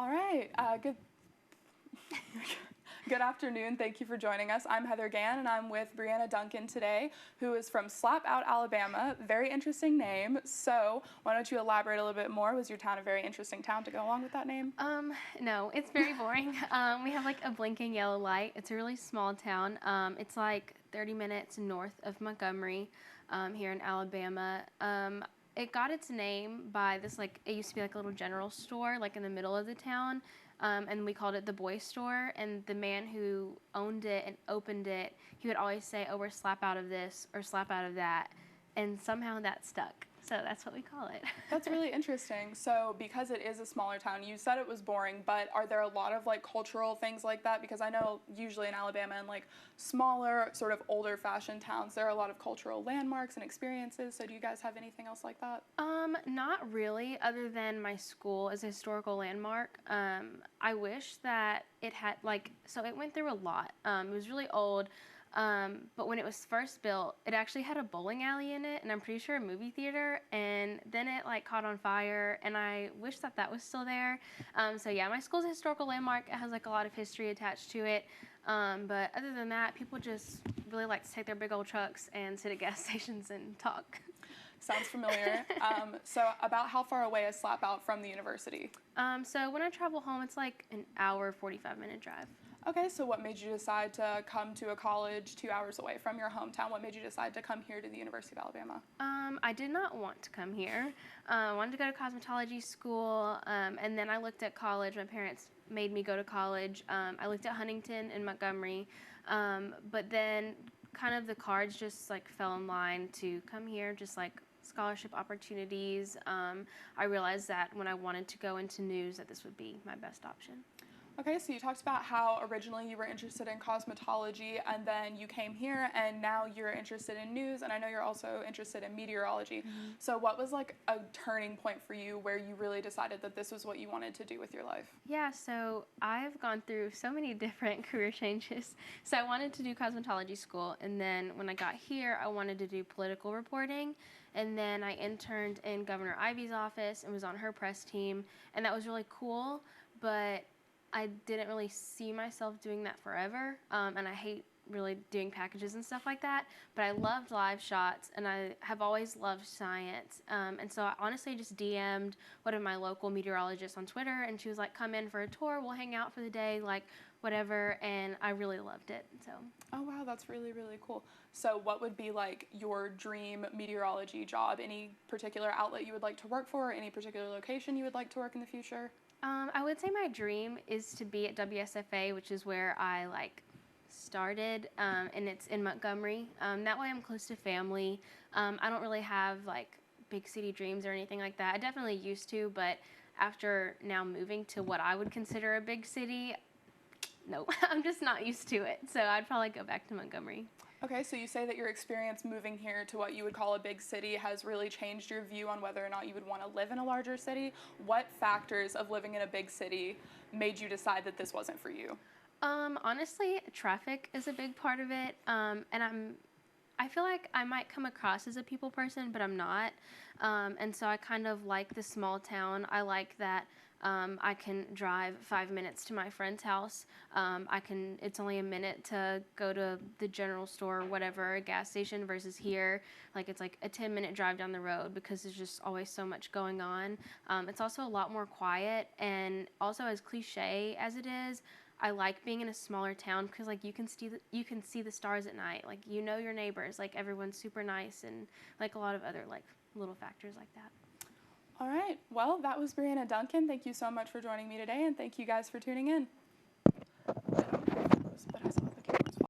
All right. Good afternoon. Thank you for joining us. I'm Heather Gann, and I'm with Brianna Duncan today, who is from Slap Out, Alabama. Very interesting name. So why don't you elaborate a little bit more? Was your town a very interesting town to go along with that name? No, it's very boring. We have like a blinking yellow light. It's a really small town. It's like 30 minutes north of Montgomery, here in Alabama. It got its name by this, like, it used to be like a little general store, like in the middle of the town. And we called it the Boy Store, and the man who owned it and opened it, he would always say, oh, we're slap out of this or slap out of that, and somehow that stuck. So that's what we call it. That's really interesting. So because it is a smaller town, you said it was boring, but are there a lot of like cultural things like that? Because I know usually in Alabama and like smaller, sort of older fashioned towns, there are a lot of cultural landmarks and experiences. So do you guys have anything else like that? Not really, other than my school is a historical landmark. I wish that it had so it went through a lot. It was really old. But when it was first built, it actually had a bowling alley in it, and I'm pretty sure a movie theater, and then it like caught on fire, and I wish that that was still there. So yeah, my school's a historical landmark. It has like a lot of history attached to it. But other than that, people just really like to take their big old trucks and sit at gas stations and talk. Sounds familiar. So about how far away is Slap Out from the university? So when I travel home, it's like an hour, 45-minute drive. Okay, so what made you decide to come to a college 2 hours away from your hometown? What made you decide to come here to the University of Alabama? I did not want to come here. I wanted to go to cosmetology school, and then I looked at college. My parents made me go to college. I looked at Huntington and Montgomery, but then kind of the cards just like fell in line to come here, just like scholarship opportunities. I realized that when I wanted to go into news that this would be my best option. Okay, so you talked about how originally you were interested in cosmetology, and then you came here, and now you're interested in news, and I know you're also interested in meteorology. Mm-hmm. So what was like a turning point for you where you really decided that this was what you wanted to do with your life? Yeah, so I've gone through so many different career changes. So I wanted to do cosmetology school, and then when I got here, I wanted to do political reporting, and then I interned in Governor Ivey's office and was on her press team, and that was really cool, but I didn't really see myself doing that forever, and I hate really doing packages and stuff like that, but I loved live shots, and I have always loved science, and so I honestly just DM'd one of my local meteorologists on Twitter, and she was like, come in for a tour, we'll hang out for the day, like whatever, and I really loved it. So. Oh wow, that's really, really cool. So what would be like your dream meteorology job? Any particular outlet you would like to work for, or any particular location you would like to work in the future? I would say my dream is to be at WSFA, which is where I started, and it's in Montgomery. That way I'm close to family. I don't really have like big city dreams or anything like that. I definitely used to, but after now moving to what I would consider a big city, no, I'm just not used to it. So I'd probably go back to Montgomery. Okay, so you say that your experience moving here to what you would call a big city has really changed your view on whether or not you would want to live in a larger city. What factors of living in a big city made you decide that this wasn't for you? Honestly, traffic is a big part of it, and I feel like I might come across as a people person, but I'm not, and so I kind of like the small town. I like that I can drive 5 minutes to my friend's house. It's only a minute to go to the general store or whatever, a gas station, versus here, like it's like a 10-minute drive down the road because there's just always so much going on. It's also a lot more quiet, and also as cliche as it is, I like being in a smaller town because like you can see the stars at night. Like you know your neighbors, like everyone's super nice, and like a lot of other like little factors like that. All right. Well, that was Brianna Duncan. Thank you so much for joining me today, and thank you guys for tuning in.